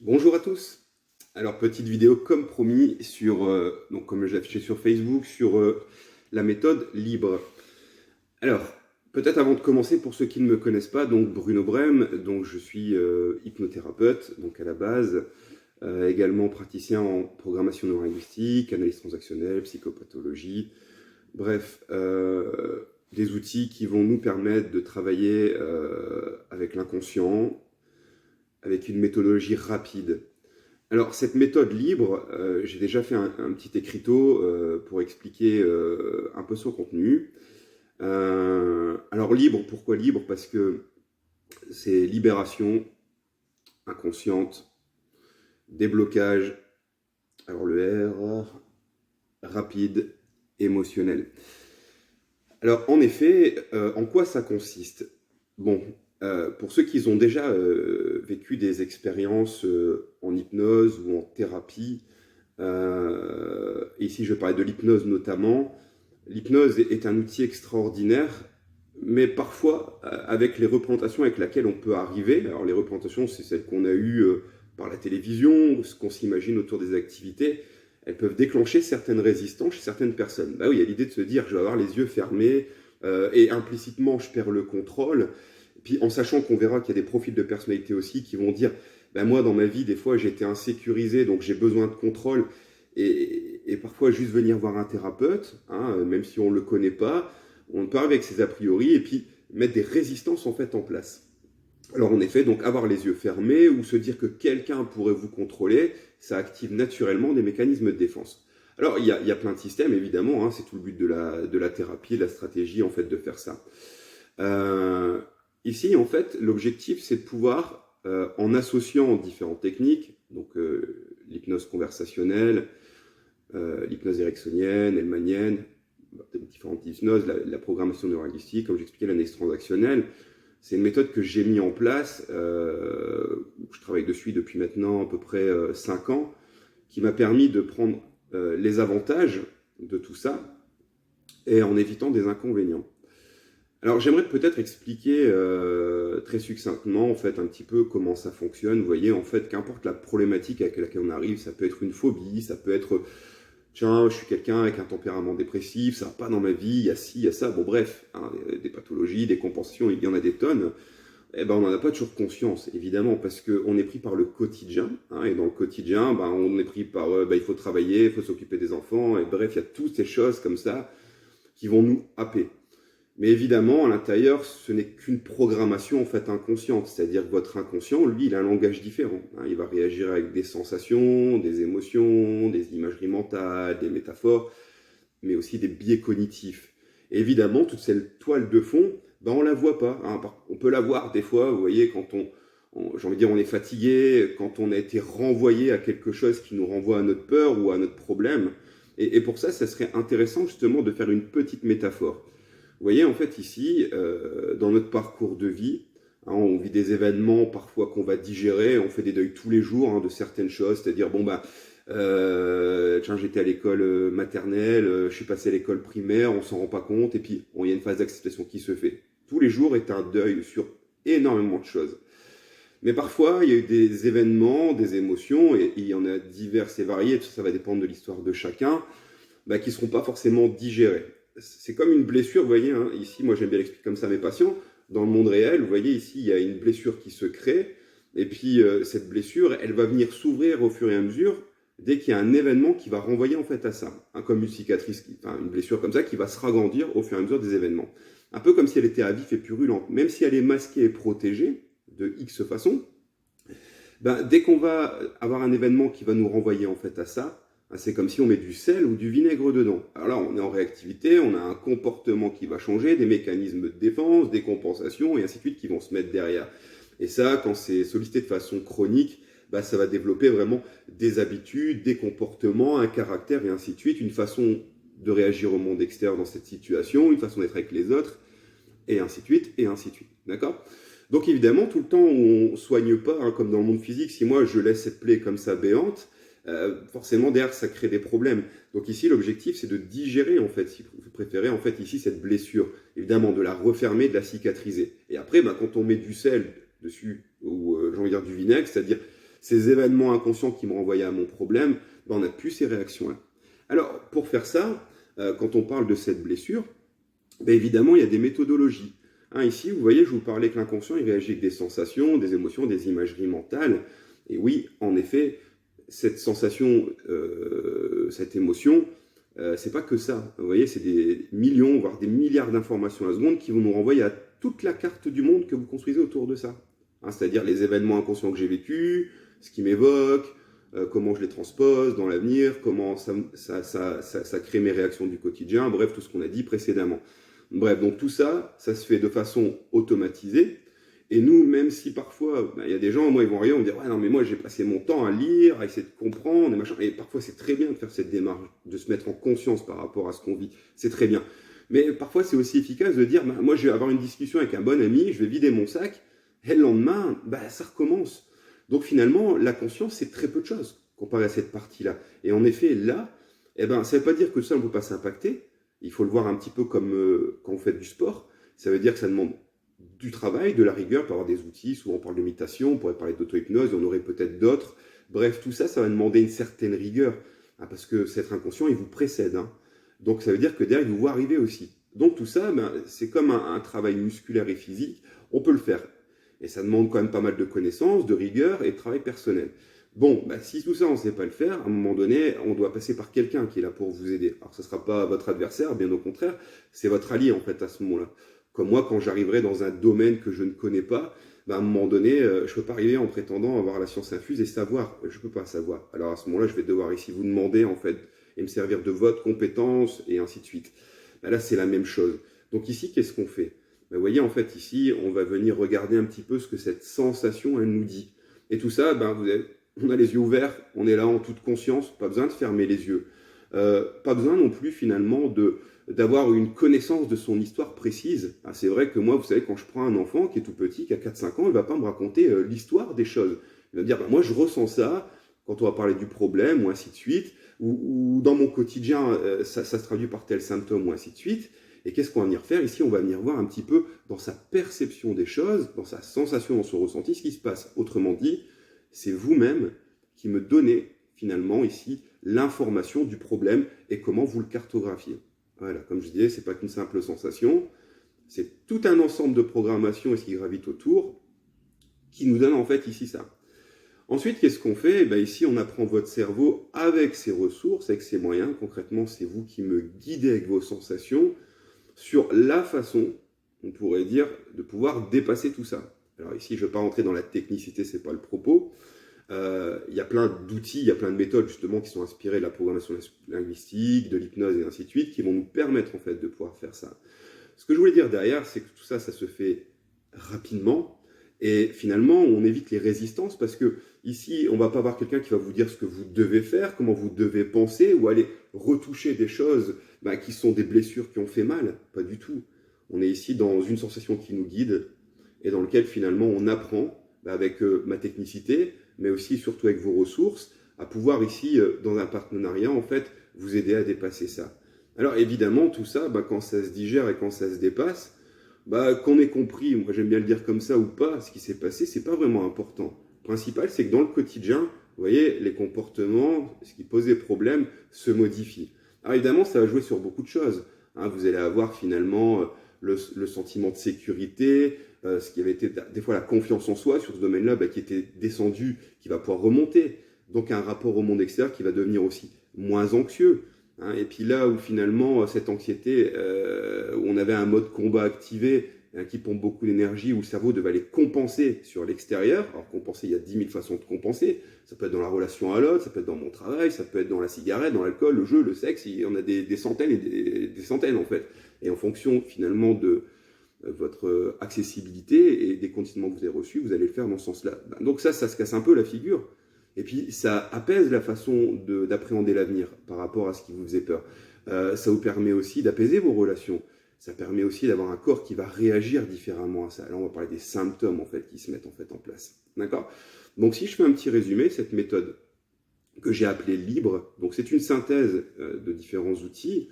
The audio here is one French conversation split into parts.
Bonjour à tous. Alors, petite vidéo comme promis sur, donc comme j'ai affiché sur Facebook, sur la méthode libre. Alors, peut-être avant de commencer, pour ceux qui ne me connaissent pas, donc Bruno Brem, donc je suis hypnothérapeute, donc à la base, également praticien en programmation neurolinguistique, analyse transactionnelle, psychopathologie, bref, des outils qui vont nous permettre de travailler avec l'inconscient, avec une méthodologie rapide. Alors, cette méthode libre, j'ai déjà fait un petit écriteau pour expliquer un peu son contenu. Alors, libre, pourquoi libre? Parce que c'est libération inconsciente, déblocage, alors le R, rapide, émotionnel. Alors, en effet, en quoi ça consiste? Bon, pour ceux qui ont déjà vécu des expériences en hypnose ou en thérapie, ici je parlais de l'hypnose notamment, l'hypnose est un outil extraordinaire, mais parfois avec les représentations avec lesquelles on peut arriver, alors les représentations c'est celles qu'on a eues par la télévision, ce qu'on s'imagine autour des activités, elles peuvent déclencher certaines résistances chez certaines personnes. Bah oui, il y a l'idée de se dire je vais avoir les yeux fermés et implicitement je perds le contrôle. Puis en sachant qu'on verra qu'il y a des profils de personnalité aussi qui vont dire ben moi dans ma vie des fois j'ai été insécurisé donc j'ai besoin de contrôle et parfois juste venir voir un thérapeute, hein, même si on ne le connaît pas, on peut arriver avec ses a priori et puis mettre des résistances en fait en place. Alors en effet, donc avoir les yeux fermés ou se dire que quelqu'un pourrait vous contrôler, ça active naturellement des mécanismes de défense. Alors il y a plein de systèmes évidemment, hein, c'est tout le but de la thérapie, de la stratégie en fait de faire ça. Euh, Ici en fait l'objectif c'est de pouvoir, en associant différentes techniques, donc l'hypnose conversationnelle, l'hypnose ericksonienne, hellmanienne, différentes hypnoses, la programmation neurolinguistique, comme j'expliquais l'analyse transactionnelle, c'est une méthode que j'ai mis en place, je travaille dessus depuis maintenant à peu près 5 ans, qui m'a permis de prendre les avantages de tout ça et en évitant des inconvénients. Alors j'aimerais peut-être expliquer très succinctement en fait un petit peu comment ça fonctionne. Vous voyez en fait qu'importe la problématique avec laquelle on arrive, ça peut être une phobie, ça peut être tiens je suis quelqu'un avec un tempérament dépressif, ça va pas dans ma vie, il y a ci, il y a ça, bon bref, hein, des pathologies, des compensations, il y en a des tonnes. Eh ben, on n'en a pas toujours conscience, évidemment, parce qu'on est pris par le quotidien, hein, et dans le quotidien, ben, on est pris par, il faut travailler, il faut s'occuper des enfants, et bref, il y a toutes ces choses comme ça qui vont nous happer. Mais évidemment, à l'intérieur, ce n'est qu'une programmation en fait inconsciente, c'est-à-dire que votre inconscient, lui, il a un langage différent, hein, il va réagir avec des sensations, des émotions, des imageries mentales, des métaphores, mais aussi des biais cognitifs. Et évidemment, toute cette toile de fond, ben, on la voit pas. Hein. On peut la voir des fois, vous voyez, quand j'ai envie de dire, on est fatigué, quand on a été renvoyé à quelque chose qui nous renvoie à notre peur ou à notre problème. Et pour ça, ça serait intéressant justement de faire une petite métaphore. Vous voyez, en fait, ici, dans notre parcours de vie, hein, on vit des événements parfois qu'on va digérer, on fait des deuils tous les jours hein, de certaines choses, c'est-à-dire, bon, bah, tiens, j'étais à l'école maternelle, je suis passé à l'école primaire, on s'en rend pas compte, et puis il y a une phase d'acceptation qui se fait. Tous les jours est un deuil sur énormément de choses. Mais parfois, il y a eu des événements, des émotions, et il y en a diverses et variées, tout ça va dépendre de l'histoire de chacun, bah, qui ne seront pas forcément digérées. C'est comme une blessure, vous voyez, hein, ici, moi j'aime bien l'expliquer comme ça à mes patients, dans le monde réel, vous voyez, ici, il y a une blessure qui se crée, et puis cette blessure, elle va venir s'ouvrir au fur et à mesure, dès qu'il y a un événement qui va renvoyer en fait à ça, hein, comme une cicatrice, enfin une blessure comme ça, qui va se ragrandir au fur et à mesure des événements. Un peu comme si elle était à vif et purulente, même si elle est masquée et protégée, de X façon, ben, dès qu'on va avoir un événement qui va nous renvoyer en fait à ça, c'est comme si on met du sel ou du vinaigre dedans. Alors là, on est en réactivité, on a un comportement qui va changer, des mécanismes de défense, des compensations et ainsi de suite qui vont se mettre derrière. Et ça, quand c'est sollicité de façon chronique, bah, ça va développer vraiment des habitudes, des comportements, un caractère et ainsi de suite, une façon de réagir au monde extérieur dans cette situation, une façon d'être avec les autres, et ainsi de suite, et ainsi de suite. D'accord ? Donc évidemment, tout le temps où on ne soigne pas, hein, comme dans le monde physique, si moi je laisse cette plaie comme ça béante, forcément derrière ça crée des problèmes. Donc ici l'objectif c'est de digérer en fait, si vous préférez en fait ici cette blessure, évidemment de la refermer, de la cicatriser. Et après bah, quand on met du sel dessus ou j'ai envie de dire du vinaigre, c'est-à-dire ces événements inconscients qui me renvoyaient à mon problème, ben, on n'a plus ces réactions-là. Alors, pour faire ça, quand on parle de cette blessure, ben évidemment, il y a des méthodologies. Hein, ici, vous voyez, je vous parlais que l'inconscient, il réagit avec des sensations, des émotions, des imageries mentales. Et oui, en effet, cette sensation, cette émotion, c'est pas que ça. Vous voyez, c'est des millions, voire des milliards d'informations à la seconde qui vont nous renvoyer à toute la carte du monde que vous construisez autour de ça. Hein, c'est-à-dire les événements inconscients que j'ai vécus, ce qui m'évoque, comment je les transpose dans l'avenir, comment ça crée mes réactions du quotidien, bref, tout ce qu'on a dit précédemment. Bref, donc tout ça, ça se fait de façon automatisée. Et nous, même si parfois, il y a des gens, moi, ils vont arriver, on me dire, ouais, non, mais moi, j'ai passé mon temps à lire, à essayer de comprendre, et machin. Et parfois, c'est très bien de faire cette démarche, de se mettre en conscience par rapport à ce qu'on vit. C'est très bien. Mais parfois, c'est aussi efficace de dire, moi, je vais avoir une discussion avec un bon ami, je vais vider mon sac, et le lendemain, ça recommence. Donc finalement, la conscience, c'est très peu de choses comparé à cette partie-là. Et en effet, là, ça ne veut pas dire que ça ne peut pas s'impacter. Il faut le voir un petit peu comme quand vous faites du sport. Ça veut dire que ça demande du travail, de la rigueur, pour avoir des outils. Souvent, on parle de méditation, on pourrait parler d'auto-hypnose, il y en aurait peut-être d'autres. Bref, tout ça, ça va demander une certaine rigueur. Hein, parce que cet inconscient, il vous précède. Hein. Donc, ça veut dire que derrière, il vous voit arriver aussi. Donc, tout ça, c'est comme un travail musculaire et physique. On peut le faire. Et ça demande quand même pas mal de connaissances, de rigueur et de travail personnel. Bon, si tout ça, on ne sait pas le faire, à un moment donné, on doit passer par quelqu'un qui est là pour vous aider. Alors, ce ne sera pas votre adversaire, bien au contraire, c'est votre allié, en fait, à ce moment-là. Comme moi, quand j'arriverai dans un domaine que je ne connais pas, à un moment donné, je ne peux pas arriver en prétendant avoir la science infuse et savoir. Je ne peux pas savoir. Alors, à ce moment-là, je vais devoir ici vous demander, en fait, et me servir de votre compétence, et ainsi de suite. Là, c'est la même chose. Donc ici, qu'est-ce qu'on fait ? Vous voyez, en fait, ici, on va venir regarder un petit peu ce que cette sensation, elle nous dit. Et tout ça, on a les yeux ouverts, on est là en toute conscience, pas besoin de fermer les yeux. Pas besoin non plus, finalement, d'avoir une connaissance de son histoire précise. Ah, c'est vrai que moi, vous savez, quand je prends un enfant qui est tout petit, qui a 4-5 ans, il ne va pas me raconter l'histoire des choses. Il va me dire, moi, je ressens ça, quand on va parler du problème, ou ainsi de suite, ou dans mon quotidien, ça se traduit par tel symptôme, ou ainsi de suite. Et qu'est-ce qu'on va venir faire ici? On va venir voir un petit peu dans sa perception des choses, dans sa sensation, dans son ressenti, ce qui se passe. Autrement dit, c'est vous-même qui me donnez finalement ici l'information du problème et comment vous le cartographiez. Voilà, comme je disais, ce n'est pas qu'une simple sensation, c'est tout un ensemble de programmation et ce qui gravite autour qui nous donne en fait ici ça. Ensuite, qu'est-ce qu'on fait? Ici, on apprend votre cerveau avec ses ressources, avec ses moyens. Concrètement, c'est vous qui me guidez avec vos sensations sur la façon, on pourrait dire, de pouvoir dépasser tout ça. Alors ici, je ne vais pas rentrer dans la technicité, ce n'est pas le propos. Il y a plein d'outils, il y a plein de méthodes justement qui sont inspirées de la programmation linguistique, de l'hypnose et ainsi de suite, qui vont nous permettre en fait de pouvoir faire ça. Ce que je voulais dire derrière, c'est que tout ça, ça se fait rapidement. Et finalement, on évite les résistances parce que ici, on ne va pas avoir quelqu'un qui va vous dire ce que vous devez faire, comment vous devez penser, ou aller retoucher des choses qui sont des blessures qui ont fait mal. Pas du tout. On est ici dans une sensation qui nous guide et dans lequel finalement on apprend avec ma technicité, mais aussi surtout avec vos ressources, à pouvoir ici, dans un partenariat, en fait, vous aider à dépasser ça. Alors évidemment, tout ça, quand ça se digère et quand ça se dépasse, qu'on ait compris, moi j'aime bien le dire comme ça ou pas, ce qui s'est passé, c'est pas vraiment important. Le principal, c'est que dans le quotidien, vous voyez, les comportements, ce qui posait problème, se modifient. Alors évidemment, ça va jouer sur beaucoup de choses. Hein, vous allez avoir finalement le sentiment de sécurité, ce qui avait été des fois la confiance en soi sur ce domaine-là, qui était descendu, qui va pouvoir remonter. Donc un rapport au monde extérieur qui va devenir aussi moins anxieux. Hein, et puis là où finalement cette anxiété, où on avait un mode combat activé qui pompe beaucoup d'énergie, où le cerveau devait aller compenser sur l'extérieur. Alors compenser, il y a 10 000 façons de compenser. Ça peut être dans la relation à l'autre, ça peut être dans mon travail, ça peut être dans la cigarette, dans l'alcool, le jeu, le sexe. Il y en a des centaines et des centaines en fait. Et en fonction finalement de votre accessibilité et des conditionnements que vous avez reçus, vous allez le faire dans ce sens-là. Donc ça se casse un peu la figure. Et puis, ça apaise la façon d'appréhender l'avenir par rapport à ce qui vous faisait peur. Ça vous permet aussi d'apaiser vos relations. Ça permet aussi d'avoir un corps qui va réagir différemment à ça. Là, on va parler des symptômes, en fait, qui se mettent en fait en place. D'accord? Donc, si je fais un petit résumé, cette méthode que j'ai appelée libre, donc c'est une synthèse de différents outils,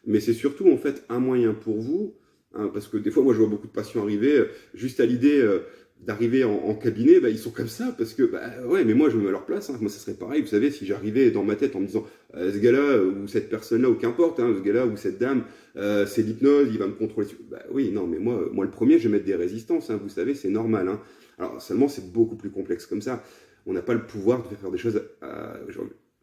mais c'est surtout, en fait, un moyen pour vous, hein, parce que des fois, moi, je vois beaucoup de patients arriver juste à l'idée d'arriver en cabinet, bah, ils sont comme ça, parce que, bah, ouais, mais moi, je me mets à leur place, hein. Moi, ça serait pareil, vous savez, si j'arrivais dans ma tête en me disant, ce gars-là, ou cette personne-là, ou qu'importe, hein, ce gars-là, ou cette dame, c'est l'hypnose, il va me contrôler. Bah oui, non, mais moi le premier, je vais mettre des résistances, hein, vous savez, c'est normal, hein. Alors, seulement, c'est beaucoup plus complexe comme ça. On n'a pas le pouvoir de faire des choses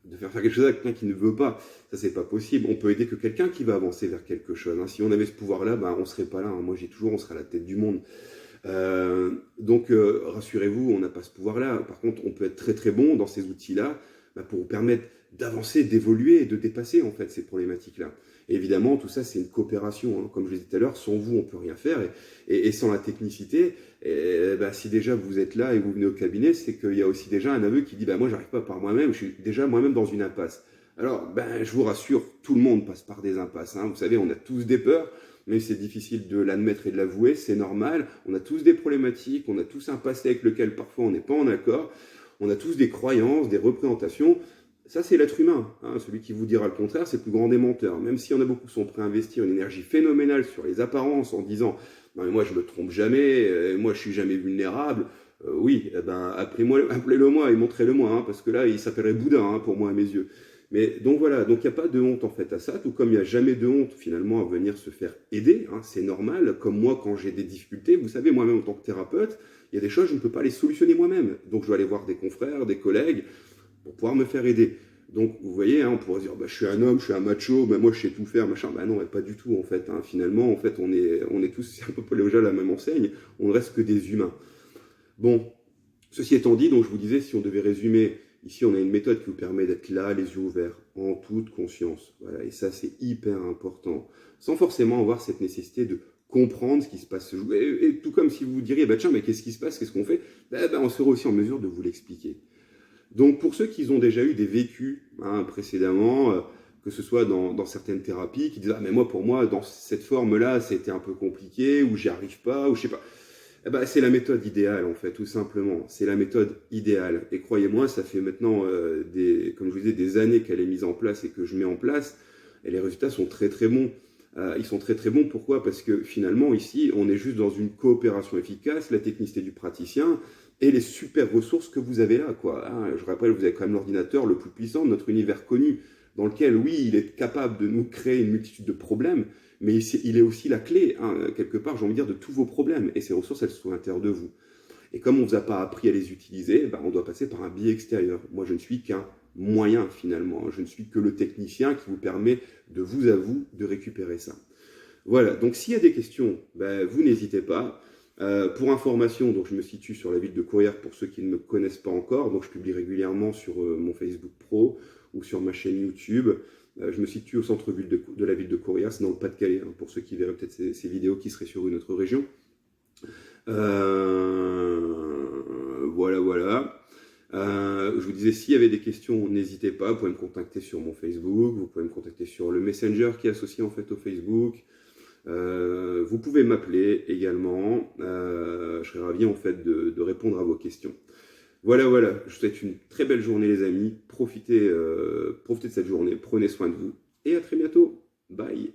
de faire quelque chose à quelqu'un qui ne veut pas. Ça, c'est pas possible. On peut aider que quelqu'un qui va avancer vers quelque chose, hein. Si on avait ce pouvoir-là, bah, on serait pas là, hein. Moi, j'ai toujours, on serait à la tête du monde. Donc, rassurez-vous, on n'a pas ce pouvoir-là. Par contre, on peut être très très bon dans ces outils-là, bah, pour vous permettre d'avancer, d'évoluer et de dépasser en fait ces problématiques-là. Et évidemment, tout ça, c'est une coopération, hein. Comme je l'ai dit tout à l'heure, sans vous, on peut rien faire. Et sans la technicité, bah, si déjà vous êtes là et vous venez au cabinet, c'est qu'il y a aussi déjà un aveu qui dit, bah, moi, j'arrive pas par moi-même, je suis déjà moi-même dans une impasse. Alors, ben, je vous rassure, tout le monde passe par des impasses, hein. Vous savez, on a tous des peurs, mais c'est difficile de l'admettre et de l'avouer, c'est normal. On a tous des problématiques, on a tous un passé avec lequel parfois on n'est pas en accord, on a tous des croyances, des représentations. Ça, c'est l'être humain, hein. Celui qui vous dira le contraire, c'est le plus grand des menteurs. Même s'il y en a beaucoup qui sont prêts à investir une énergie phénoménale sur les apparences en disant « Non mais moi je me trompe jamais, moi je suis jamais vulnérable », oui, eh ben, appelez-le moi et montrez-le moi, hein, parce que là il s'appellerait Bouddha, hein, pour moi à mes yeux. Mais donc voilà, donc il n'y a pas de honte en fait à ça, tout comme il n'y a jamais de honte finalement à venir se faire aider, hein, c'est normal. Comme moi quand j'ai des difficultés, vous savez, moi-même en tant que thérapeute, il y a des choses je ne peux pas les solutionner moi-même. Donc je dois aller voir des confrères, des collègues pour pouvoir me faire aider. Donc vous voyez, hein, on pourrait dire, bah, je suis un homme, je suis un macho, bah, moi je sais tout faire, machin. Bah non, pas du tout en fait, hein. Finalement, en fait, on est tous c'est un peu déjà à la même enseigne, on ne reste que des humains. Bon, ceci étant dit, donc je vous disais, si on devait résumer, ici on a une méthode qui vous permet d'être là, les yeux ouverts, en toute conscience. Voilà, et ça c'est hyper important, sans forcément avoir cette nécessité de comprendre ce qui se passe. Et tout comme si vous vous diriez, bah tiens, mais qu'est-ce qui se passe, qu'est-ce qu'on fait, on serait aussi en mesure de vous l'expliquer. Donc pour ceux qui ont déjà eu des vécus, hein, précédemment, que ce soit dans certaines thérapies, qui disent « Ah mais moi pour moi, dans cette forme-là, c'était un peu compliqué, ou j'y arrive pas, ou je sais pas », c'est la méthode idéale en fait, tout simplement. C'est la méthode idéale. Et croyez-moi, ça fait maintenant, comme je vous disais, des années qu'elle est mise en place et que je mets en place, et les résultats sont très très bons. Ils sont très très bons, pourquoi? Parce que finalement ici, on est juste dans une coopération efficace, la technicité du praticien, et les super ressources que vous avez là, quoi. Hein, je rappelle, vous avez quand même l'ordinateur le plus puissant de notre univers connu, dans lequel, oui, il est capable de nous créer une multitude de problèmes, mais il est aussi la clé, hein, quelque part, j'ai envie de dire, de tous vos problèmes. Et ces ressources, elles sont à l'intérieur de vous. Et comme on ne vous a pas appris à les utiliser, on doit passer par un biais extérieur. Moi, je ne suis qu'un moyen, finalement. Je ne suis que le technicien qui vous permet de vous à vous de récupérer ça. Voilà, donc s'il y a des questions, vous n'hésitez pas. Pour information, donc je me situe sur la ville de Courrières pour ceux qui ne me connaissent pas encore. Donc je publie régulièrement sur mon Facebook Pro ou sur ma chaîne YouTube. Je me situe au centre-ville de la ville de Courrières, c'est dans le Pas-de-Calais, hein, pour ceux qui verraient peut-être ces vidéos qui seraient sur une autre région. Voilà. Je vous disais, s'il y avait des questions, n'hésitez pas, vous pouvez me contacter sur mon Facebook, vous pouvez me contacter sur le Messenger qui est associé en fait au Facebook. Vous pouvez m'appeler également, je serai ravi en fait de répondre à vos questions. Voilà, je vous souhaite une très belle journée les amis, profitez de cette journée, prenez soin de vous et à très bientôt, bye.